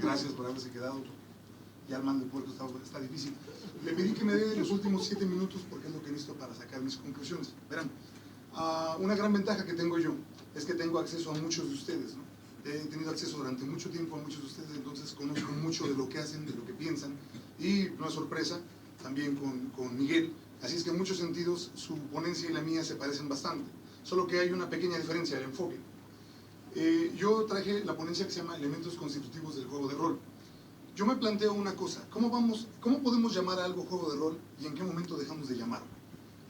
Gracias por haberse quedado. Ya el man del puerto está difícil. Le pedí que me dé los últimos 7 minutos porque es lo que necesito para sacar mis conclusiones. Verán, una gran ventaja que tengo yo es que tengo acceso a muchos de ustedes, ¿no? He tenido acceso durante mucho tiempo a muchos de ustedes, entonces conozco mucho de lo que hacen, de lo que piensan, y no es sorpresa, también con Miguel. Así es que en muchos sentidos su ponencia y la mía se parecen bastante, solo que hay una pequeña diferencia, el enfoque. Yo traje la ponencia que se llama Elementos Constitutivos del Juego de Rol. Yo me planteo una cosa, ¿cómo podemos llamar a algo juego de rol y en qué momento dejamos de llamarlo?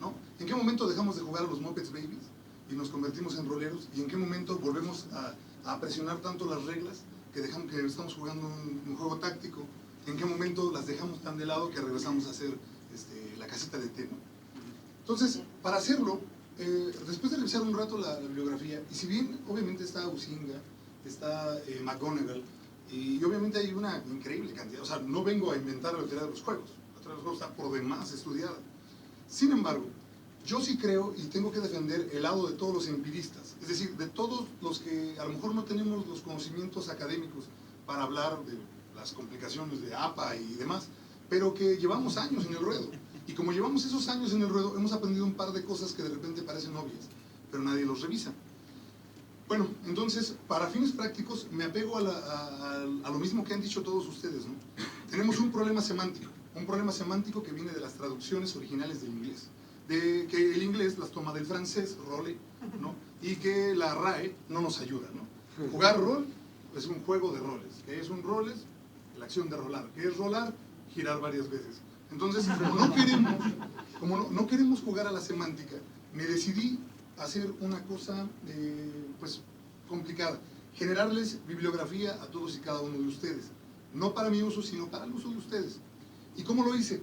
¿No? ¿En qué momento dejamos de jugar a los Muppets Babies y nos convertimos en roleros? ¿Y en qué momento volvemos a presionar tanto las reglas que estamos jugando un juego táctico? ¿En qué momento las dejamos tan de lado que regresamos a hacer la casita de té, ¿no? Entonces, para hacerlo, después de revisar un rato la bibliografía, y si bien obviamente está Huizinga, está McGonagall, y obviamente hay una increíble cantidad, o sea, no vengo a inventar la teoría de los juegos, la teoría de los juegos está por demás estudiada. Sin embargo, yo sí creo y tengo que defender el lado de todos los empiristas, es decir, de todos los que a lo mejor no tenemos los conocimientos académicos para hablar de las complicaciones de APA y demás, pero que llevamos años en el ruedo. Y como llevamos esos años en el ruedo, hemos aprendido un par de cosas que de repente parecen obvias, pero nadie los revisa. Bueno, entonces, para fines prácticos, me apego a lo mismo que han dicho todos ustedes, ¿no? Tenemos un problema semántico que viene de las traducciones originales del inglés, de que el inglés las toma del francés, role, ¿no? Y que la RAE no nos ayuda, ¿no? Jugar rol es un juego de roles. ¿Qué es un rol? Es la acción de rolar. ¿Qué es rolar? Girar varias veces. Entonces, como no queremos jugar a la semántica, me decidí hacer una cosa pues complicada, generarles bibliografía a todos y cada uno de ustedes, no para mi uso, sino para el uso de ustedes. ¿Y cómo lo hice?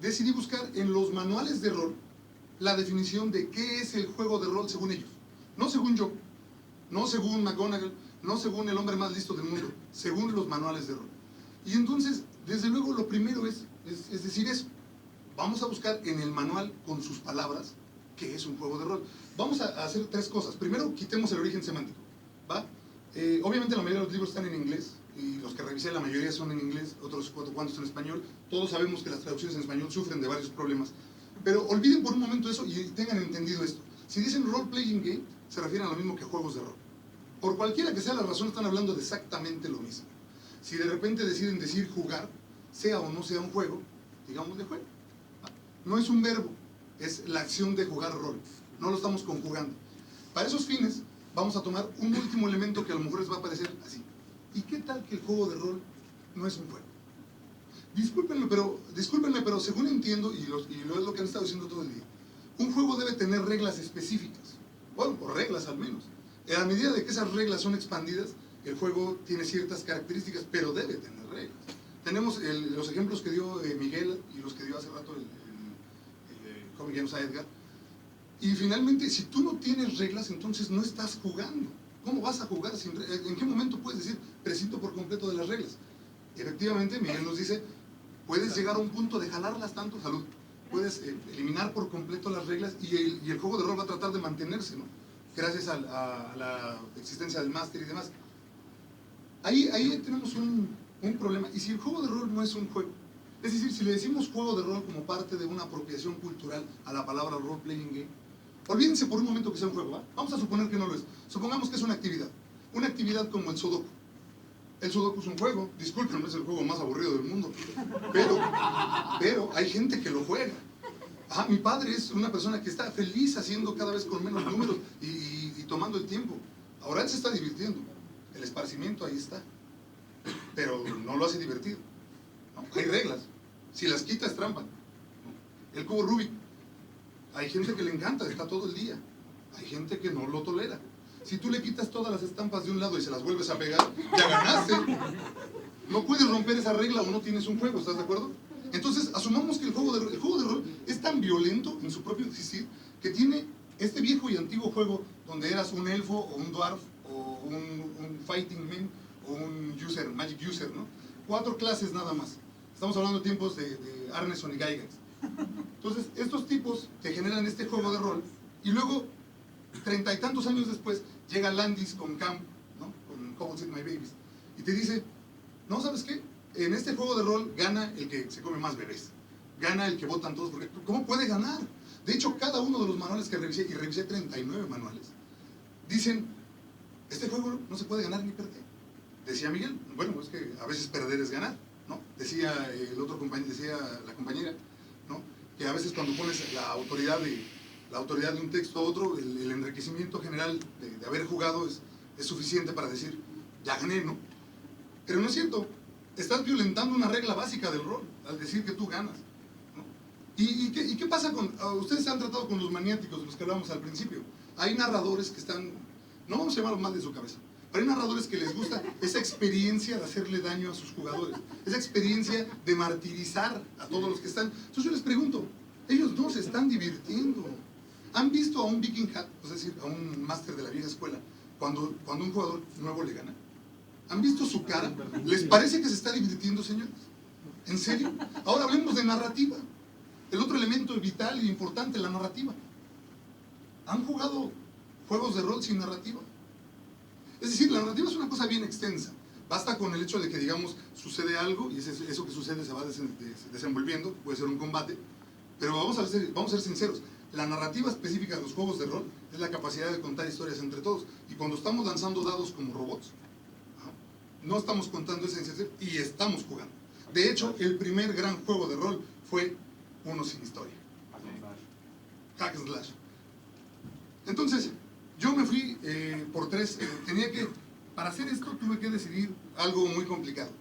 Decidí buscar en los manuales de rol la definición de qué es el juego de rol según ellos, no según yo, no según McGonagall, no según el hombre más listo del mundo, según los manuales de rol. Y entonces, desde luego, lo primero es decir eso. Vamos a buscar en el manual, con sus palabras, qué es un juego de rol. Vamos a hacer 3 cosas. Primero, quitemos el origen semántico, ¿va? Obviamente la mayoría de los libros están en inglés, y los que revisé la mayoría son en inglés, otros cuantos en español. Todos sabemos que las traducciones en español sufren de varios problemas. Pero olviden por un momento eso y tengan entendido esto. Si dicen role-playing game, se refieren a lo mismo que juegos de rol. Por cualquiera que sea la razón, están hablando de exactamente lo mismo. Si de repente deciden decir jugar, sea o no sea un juego, digamos de juego. No es un verbo, es la acción de jugar rol. No lo estamos conjugando. Para esos fines, vamos a tomar un último elemento que a lo mejor les va a parecer así. ¿Y qué tal que el juego de rol no es un juego? Discúlpenme, pero según entiendo, y lo es lo que han estado diciendo todo el día, un juego debe tener reglas específicas. Bueno, o reglas al menos. A medida de que esas reglas son expandidas, el juego tiene ciertas características, pero debe tener reglas. Tenemos los ejemplos que dio Miguel y los que dio hace rato el cómic que nos a Edgar. Y finalmente, si tú no tienes reglas, entonces no estás jugando. ¿Cómo vas a jugar sin reglas? ¿En qué momento puedes decir prescindo por completo de las reglas? Efectivamente, Miguel nos dice, puedes llegar a un punto de jalarlas tanto, salud. Puedes eliminar por completo las reglas y el juego de rol va a tratar de mantenerse, ¿no? Gracias a la existencia del máster y demás. Ahí tenemos un problema. Y si el juego de rol no es un juego, es decir, si le decimos juego de rol como parte de una apropiación cultural a la palabra role-playing game, olvídense por un momento que sea un juego, ¿va? Vamos a suponer que no lo es. Supongamos que es una actividad como el Sudoku. El Sudoku es un juego, disculpen, no es el juego más aburrido del mundo, pero hay gente que lo juega. Mi padre es una persona que está feliz haciendo cada vez con menos números y tomando el tiempo. Ahora él se está divirtiendo, el esparcimiento ahí está, pero no lo hace divertido, ¿no? Hay reglas, si las quitas es trampa, ¿no? El cubo Rubik, hay gente que le encanta, está todo el día, hay gente que no lo tolera. Si tú le quitas todas las estampas de un lado y se las vuelves a pegar, ya ganaste. No puedes romper esa regla o no tienes un juego, ¿estás de acuerdo? Entonces, asumamos que el juego de rol es tan violento en su propio existir que tiene este viejo y antiguo juego donde eras un elfo o un dwarf o un fighting man o un user, magic user, ¿no? 4 clases nada más. Estamos hablando de tiempos de Arneson y Gygax. Entonces, estos tipos te generan este juego de rol y luego, 30 y tantos años después, llega Landis con Camp, ¿no? Con Kobolds and My Babies. y te dice, no, ¿sabes qué? En este juego de rol gana el que se come más bebés, gana el que votan todos, porque ¿cómo puede ganar? De hecho, cada uno de los manuales que revisé, y revisé 39 manuales, dicen, este juego no se puede ganar ni perder. Decía Miguel, bueno, es que a veces perder es ganar, ¿no? Decía el otro compañero, decía la compañera, ¿no? Que a veces cuando pones la autoridad de un texto a otro, el enriquecimiento general de haber jugado es suficiente para decir, ya gané, ¿no? Pero no es cierto, estás violentando una regla básica del rol al decir que tú ganas, ¿no? ¿Y qué pasa con, ustedes han tratado con los maniáticos, de los que hablábamos al principio? Hay narradores que están, no vamos a llamarlos mal de su cabeza, pero hay narradores que les gusta esa experiencia de hacerle daño a sus jugadores, esa experiencia de martirizar a todos los que están. Entonces yo les pregunto, ellos no se están divirtiendo. ¿Han visto a un Viking Hat, es decir, a un máster de la vieja escuela, cuando un jugador nuevo le gana? ¿Han visto su cara? ¿Les parece que se está divirtiendo, señores? ¿En serio? Ahora hablemos de narrativa. El otro elemento vital e importante, la narrativa. ¿Han jugado juegos de rol sin narrativa? Es decir, la narrativa es una cosa bien extensa. Basta con el hecho de que, digamos, sucede algo y eso que sucede se va desenvolviendo, puede ser un combate, pero vamos a ser sinceros. La narrativa específica de los juegos de rol es la capacidad de contar historias entre todos. Y cuando estamos lanzando dados como robots, no estamos contando esa historia y estamos jugando. De hecho, el primer gran juego de rol fue uno sin historia. Hack and Slash. Entonces, yo me fui por tres. Para hacer esto tuve que decidir algo muy complicado.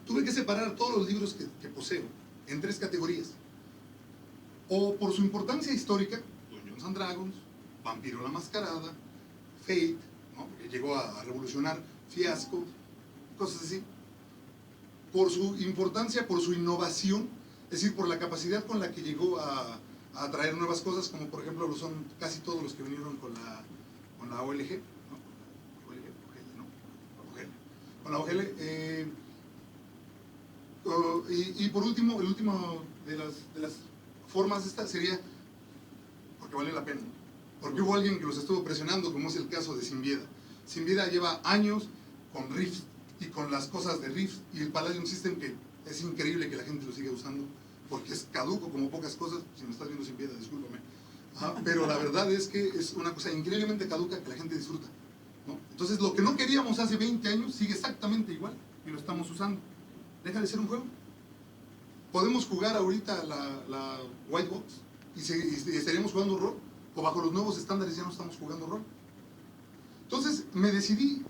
Tuve que separar todos los libros que poseo en tres categorías. O por su importancia histórica, Dungeons and Dragons, Vampiro la Mascarada, Fate, ¿no? Que llegó a revolucionar, Fiasco, cosas así. Por su importancia, por su innovación, es decir, por la capacidad con la que llegó a traer nuevas cosas, como por ejemplo lo son casi todos los que vinieron con la OLG, ¿no? Con la OGL. Y por último, el último de las formas esta sería porque vale la pena, porque hubo alguien que los estuvo presionando, como es el caso de Sinvieda. Sinvieda lleva años con Rift y con las cosas de Rift y el Palladium System, que es increíble que la gente lo siga usando porque es caduco como pocas cosas. Si me estás viendo Sinvieda, discúlpame, pero la verdad es que es una cosa increíblemente caduca que la gente disfruta, ¿no? Entonces lo que no queríamos hace 20 años sigue exactamente igual y lo estamos usando. Deja de ser un juego. Podemos jugar ahorita la White Box y estaríamos jugando rol, o bajo los nuevos estándares ya no estamos jugando rol. Entonces me decidí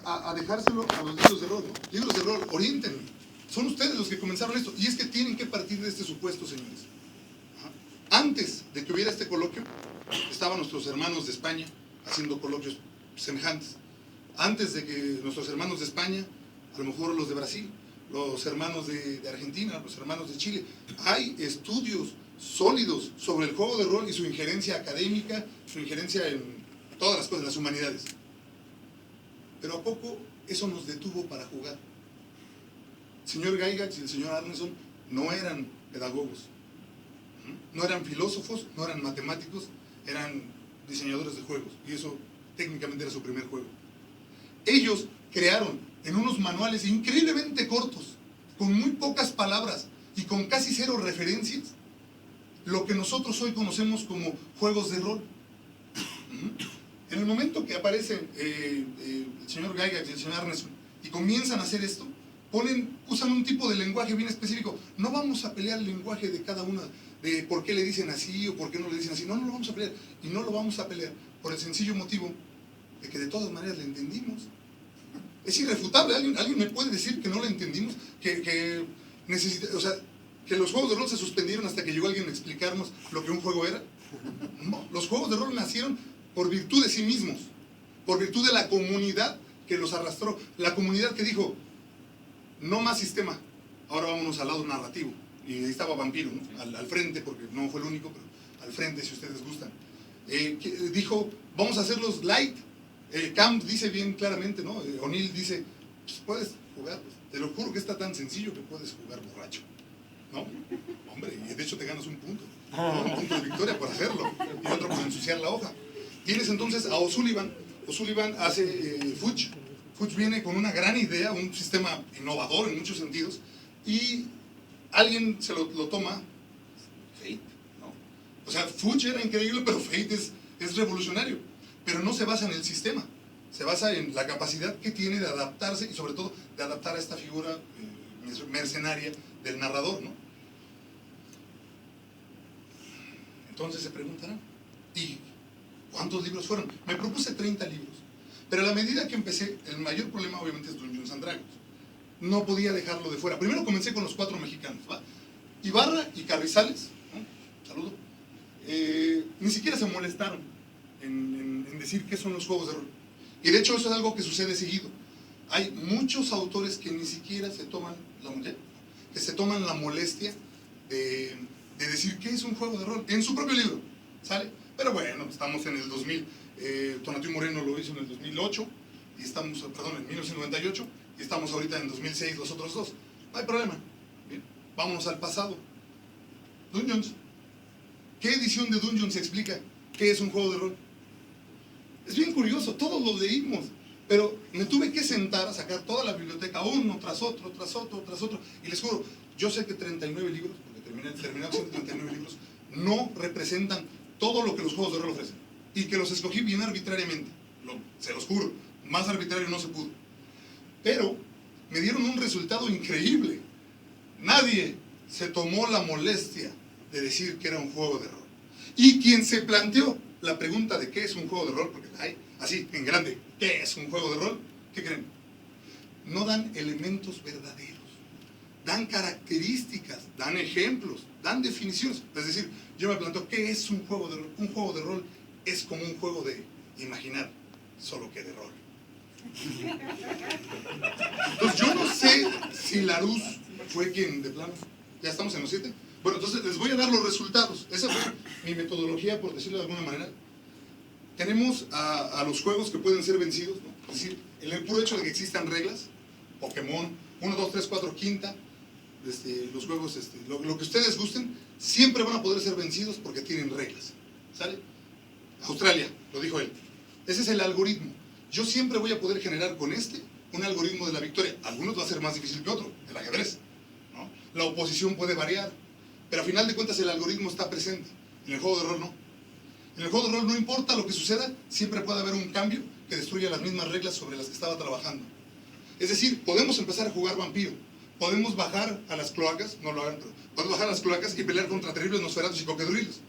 a dejárselo a los libros de rol, ¿no? Libros de rol, oriéntenme. Son ustedes los que comenzaron esto, y es que tienen que partir de este supuesto, señores. Antes de que hubiera este coloquio, estaban nuestros hermanos de España haciendo coloquios semejantes. Antes de que nuestros hermanos de España, a lo mejor los de Brasil, los hermanos de Argentina, los hermanos de Chile. Hay estudios sólidos sobre el juego de rol y su injerencia académica, su injerencia en todas las cosas, las humanidades. Pero ¿a poco eso nos detuvo para jugar? El señor Gygax y el señor Arneson no eran pedagogos, no eran filósofos, no eran matemáticos, eran diseñadores de juegos, y eso técnicamente era su primer juego. Ellos crearon en unos manuales increíblemente cortos, con muy pocas palabras y con casi cero referencias, lo que nosotros hoy conocemos como juegos de rol. En el momento que aparecen el señor Gygax y el señor Arneson y comienzan a hacer esto, usan un tipo de lenguaje bien específico. No vamos a pelear el lenguaje de cada una, de por qué le dicen así o por qué no le dicen así. No lo vamos a pelear. Y no lo vamos a pelear por el sencillo motivo de que de todas maneras le entendimos. Es irrefutable. ¿Alguien me puede decir que no lo entendimos? Que los juegos de rol se suspendieron hasta que llegó alguien a explicarnos lo que un juego era. No, los juegos de rol nacieron por virtud de sí mismos, por virtud de la comunidad que los arrastró, la comunidad que dijo, no más sistema, ahora vámonos al lado narrativo. Y ahí estaba Vampiro, ¿no? al frente, porque no fue el único, pero al frente si ustedes gustan. Dijo, vamos a hacerlos light. Camp dice bien claramente, ¿no? O'Neill dice, pues puedes jugar, pues, te lo juro que está tan sencillo que puedes jugar borracho, ¿no? Hombre, y de hecho te ganas un punto, ¿no? Un punto de victoria por hacerlo, y otro por ensuciar la hoja. Tienes entonces a O'Sullivan. O'Sullivan hace Fudge, Fuchs viene con una gran idea, un sistema innovador en muchos sentidos, y alguien se lo toma, Fate, ¿no? O sea, Fuchs era increíble, pero Fate es revolucionario, pero no se basa en el sistema, se basa en la capacidad que tiene de adaptarse y sobre todo de adaptar a esta figura mercenaria del narrador, ¿no? Entonces se preguntarán, ¿y cuántos libros fueron? Me propuse 30 libros, pero a la medida que empecé, el mayor problema obviamente es Dungeons and Dragons. No podía dejarlo de fuera. Primero comencé con los 4 mexicanos, ¿va? Ibarra y Carrizales, ¿no? Saludo. Ni siquiera se molestaron en decir qué son los juegos de rol. Y de hecho eso es algo que sucede seguido. Hay muchos autores que ni siquiera se toman la molestia de decir qué es un juego de rol en su propio libro, ¿sale? Pero bueno, estamos en el 2000. Tonatiuh Moreno lo hizo en el 2008, y estamos, perdón, en 1998, y estamos ahorita en 2006 los otros dos. No hay problema. Bien, vámonos al pasado. Dungeons. ¿Qué edición de Dungeons explica qué es un juego de rol? Es bien curioso, todos lo leímos, pero me tuve que sentar a sacar toda la biblioteca, uno tras otro, tras otro, tras otro, y les juro, yo sé que 39 libros, porque terminaron siendo 39 libros, no representan todo lo que los juegos de rol ofrecen, y que los escogí bien arbitrariamente, se los juro, más arbitrario no se pudo. Pero me dieron un resultado increíble. Nadie se tomó la molestia de decir que era un juego de rol. Y quien se planteó la pregunta de qué es un juego de rol, porque hay así en grande, ¿qué es un juego de rol? ¿Qué creen? No dan elementos verdaderos, dan características, dan ejemplos, dan definiciones. Es decir, yo me planteo, ¿qué es un juego de rol? Un juego de rol es como un juego de imaginar, solo que de rol. Entonces yo no sé si Larousse fue quien de plano, ya estamos en los 7. Bueno, entonces les voy a dar los resultados. Esa fue mi metodología, por decirlo de alguna manera. Tenemos a los juegos que pueden ser vencidos, ¿no? Es decir, el puro hecho de que existan reglas, Pokémon, 1, 2, 3, 4, quinta, los juegos, lo que ustedes gusten, siempre van a poder ser vencidos porque tienen reglas, ¿sale? Australia, lo dijo él. Ese es el algoritmo. Yo siempre voy a poder generar con un algoritmo de la victoria. Algunos va a ser más difícil que otro, el ajedrez, ¿no? La oposición puede variar, pero a final de cuentas el algoritmo está presente. En el juego de rol no. En el juego de rol no importa lo que suceda, siempre puede haber un cambio que destruya las mismas reglas sobre las que estaba trabajando. Es decir, podemos empezar a jugar vampiro, podemos bajar a las cloacas, no lo hagan, pero podemos bajar a las cloacas y pelear contra terribles nosferatos y cocodrilos.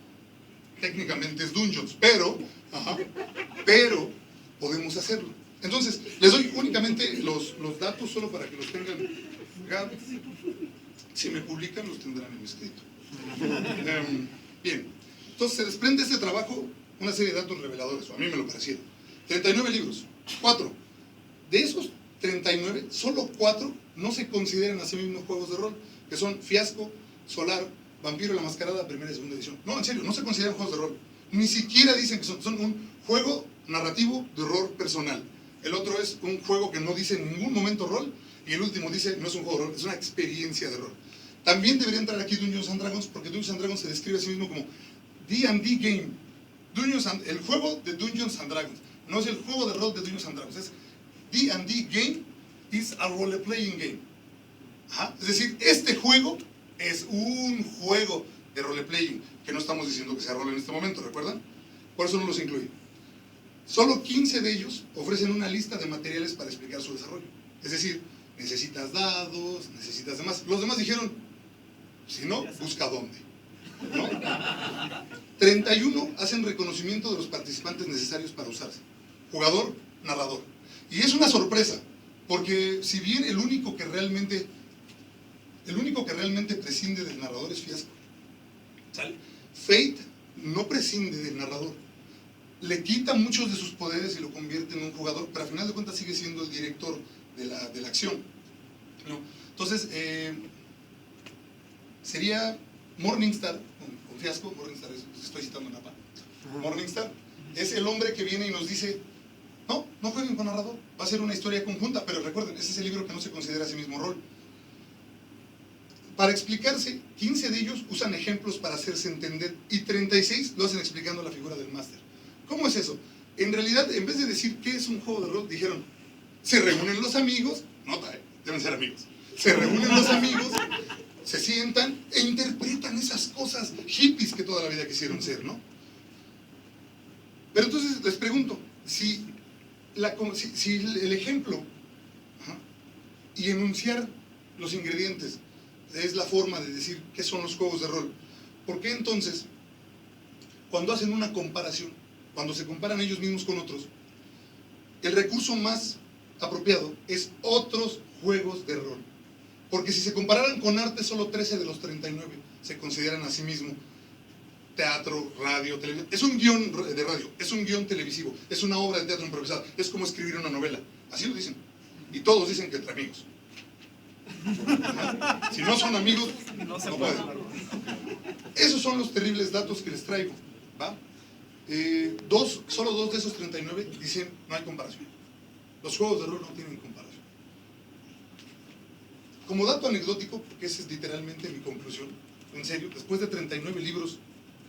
Técnicamente es Dungeons, pero podemos hacerlo. Entonces, les doy únicamente los datos solo para que los tengan pegados. Si me publican, los tendrán en escrito. Bien, entonces se desprende de este trabajo una serie de datos reveladores, o a mí me lo parecieron. 39 libros, 4. De esos 39, solo 4 no se consideran a sí mismos juegos de rol, que son Fiasco, Solar, Vampiro la Mascarada, primera y segunda edición. No, en serio, no se consideran juegos de rol. Ni siquiera dicen que son un juego narrativo de horror personal. El otro es un juego que no dice en ningún momento rol, y el último dice, no es un juego de rol, es una experiencia de rol. También debería entrar aquí Dungeons and Dragons, porque Dungeons and Dragons se describe a sí mismo como D&D Game. El juego de Dungeons and Dragons. No es el juego de rol de Dungeons and Dragons, es D&D Game is a role-playing game. Ajá. Es decir, este juego es un juego de role-playing, que no estamos diciendo que sea rol en este momento, ¿recuerdan? Por eso no los incluye. Solo 15 de ellos ofrecen una lista de materiales para explicar su desarrollo. Es decir, necesitas dados, necesitas demás. Los demás dijeron, si no, busca dónde, ¿no? 31 hacen reconocimiento de los participantes necesarios para usarse. Jugador, narrador. Y es una sorpresa, porque si bien el único que realmente prescinde del narrador es Fiasco, ¿sale? Fate no prescinde del narrador. Le quita muchos de sus poderes y lo convierte en un jugador, pero al final de cuentas sigue siendo el director de la acción, ¿no? Entonces, sería Morningstar, con Fiasco. Morningstar estoy citando a Napa. Morningstar es el hombre que viene y nos dice, no jueguen con narrador, va a ser una historia conjunta, pero recuerden, ese es el libro que no se considera a sí mismo rol. Para explicarse, 15 de ellos usan ejemplos para hacerse entender, y 36 lo hacen explicando la figura del máster. ¿Cómo es eso? En realidad, en vez de decir qué es un juego de rol, dijeron, Se reúnen los amigos, nota, deben ser amigos. Se reúnen los amigos, se sientan e interpretan esas cosas hippies que toda la vida quisieron ser, ¿no? Pero entonces les pregunto, si el ejemplo y enunciar los ingredientes es la forma de decir qué son los juegos de rol, ¿por qué entonces, cuando hacen una comparación, cuando se comparan ellos mismos con otros, el recurso más apropiado es otros juegos de rol? Porque si se compararan con arte, solo 13 de los 39 se consideran a sí mismos teatro, radio, televisión. Es un guión de radio, es un guión televisivo, es una obra de teatro improvisado, es como escribir una novela. Así lo dicen. Y todos dicen que entre amigos. Si no son amigos, no pueden. Esos son los terribles datos que les traigo, ¿va? Solo 2 de esos 39 dicen no hay comparación. Los juegos de rol no tienen comparación. Como dato anecdótico, porque esa es literalmente mi conclusión, en serio, después de 39 libros,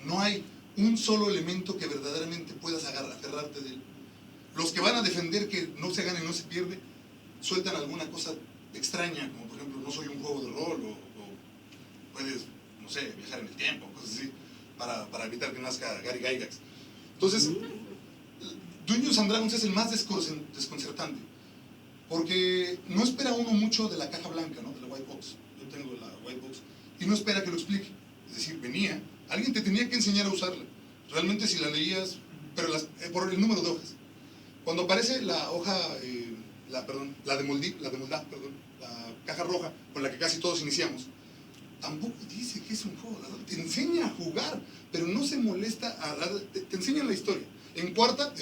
no hay un solo elemento que verdaderamente puedas aferrarte de él. Los que van a defender que no se gana y no se pierde, sueltan alguna cosa extraña, como por ejemplo, no soy un juego de rol, o puedes, no sé, viajar en el tiempo, cosas así, para evitar que nazca Gary Gygax. Entonces, Dungeons and Dragons es el más desconcertante, porque no espera uno mucho de la caja blanca, ¿no? De la white box. Yo tengo la white box, y no espera que lo explique. Es decir, alguien te tenía que enseñar a usarla. Realmente si la leías, pero por el número de hojas. Cuando aparece la hoja, la caja roja con la que casi todos iniciamos, tampoco dice que es un juego de rol. Te enseña a jugar, pero no se molesta te enseñan la historia. En cuarta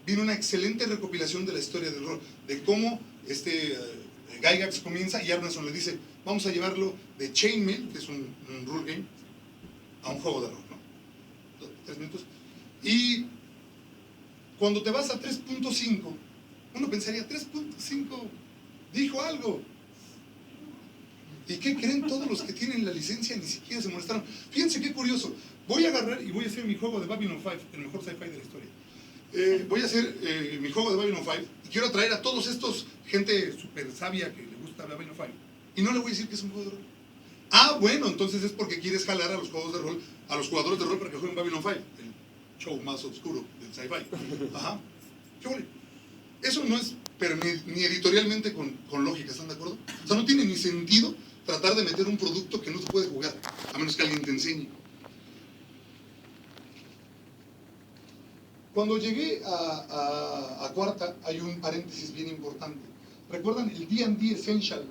viene una excelente recopilación de la historia del rol, de cómo Gygax comienza y Arneson le dice, vamos a llevarlo de Chainmail, que es un rule game, a un juego de rol, ¿no? 3 minutos. Y cuando te vas a 3.5, uno pensaría, 3.5 dijo algo. ¿Y qué creen? Todos los que tienen la licencia ni siquiera se molestaron. Fíjense qué curioso. Voy a agarrar y voy a hacer mi juego de Babylon 5, el mejor sci-fi de la historia. Voy a hacer mi juego de Babylon 5 y quiero atraer a todos estos, gente súper sabia que le gusta Babylon 5. Y no le voy a decir que es un juego de rol. Ah, bueno, entonces es porque quieres jalar a los juegos de rol, a los jugadores de rol para que jueguen Babylon 5, el show más oscuro del sci-fi. Ajá. Eso no es, pero ni editorialmente con lógica, ¿están de acuerdo? O sea, no tiene ni sentido tratar de meter un producto que no se puede jugar, a menos que alguien te enseñe. Cuando llegué a cuarta, hay un paréntesis bien importante. ¿Recuerdan el D&D Essential?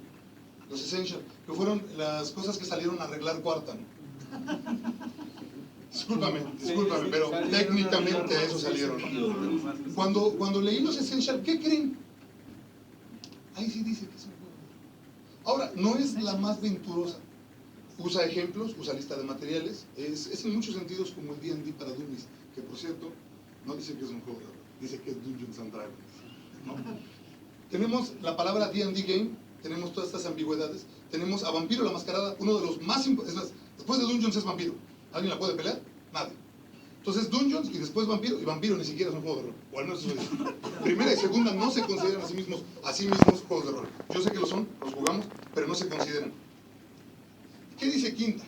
Los Essential, que fueron las cosas que salieron a arreglar cuarta, ¿no? Discúlpame, pero técnicamente a eso salieron, ¿no? Cuando leí los Essential, ¿qué creen? Ahí sí dice que es un juego. Ahora, no es la más venturosa. Usa ejemplos, usa lista de materiales. Es en muchos sentidos como el D&D para Dummies, que por cierto, no dice que es un juego, dice que es Dungeons and Dragons, ¿no? Tenemos la palabra D&D Game, tenemos todas estas ambigüedades. Tenemos a Vampiro la Mascarada, uno de los más importantes. Después de Dungeons es Vampiro. ¿Alguien la puede pelear? Nadie. Entonces Dungeons y después Vampiro, y Vampiro ni siquiera es un juego de rol. O al menos eso dice. Primera y segunda no se consideran a sí mismos juegos de rol. Yo sé que lo son, los jugamos, pero no se consideran. ¿Qué dice quinta?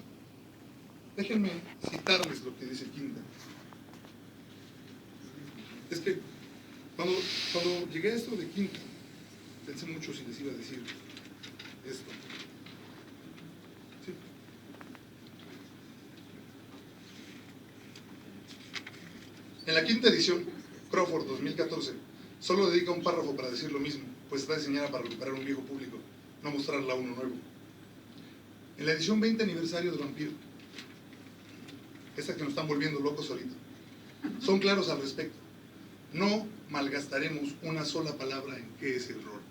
Déjenme citarles lo que dice quinta. Es que cuando llegué a esto de quinta, pensé mucho si les iba a decir esto. Sí. En la quinta edición, Crawford 2014, solo dedica un párrafo para decir lo mismo, pues está diseñada para recuperar un viejo público, no mostrarla a uno nuevo. En la edición 20 aniversario de Vampiro, esta que nos están volviendo locos ahorita, son claros al respecto. No malgastaremos una sola palabra en qué es el rol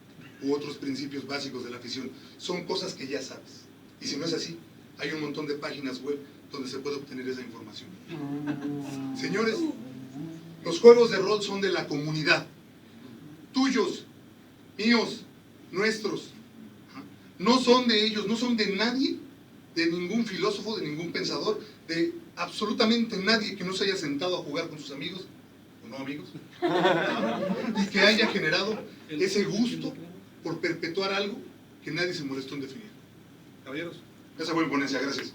u otros principios básicos de la afición. Son cosas que ya sabes. Y si no es así, hay un montón de páginas web donde se puede obtener esa información. Señores, los juegos de rol son de la comunidad. Tuyos, míos, nuestros. No son de ellos, no son de nadie, de ningún filósofo, de ningún pensador, de absolutamente nadie que no se haya sentado a jugar con sus amigos, ¿o no, amigos? Y que haya generado ese gusto por perpetuar algo que nadie se molestó en definir. Caballeros, esa fue mi ponencia, gracias.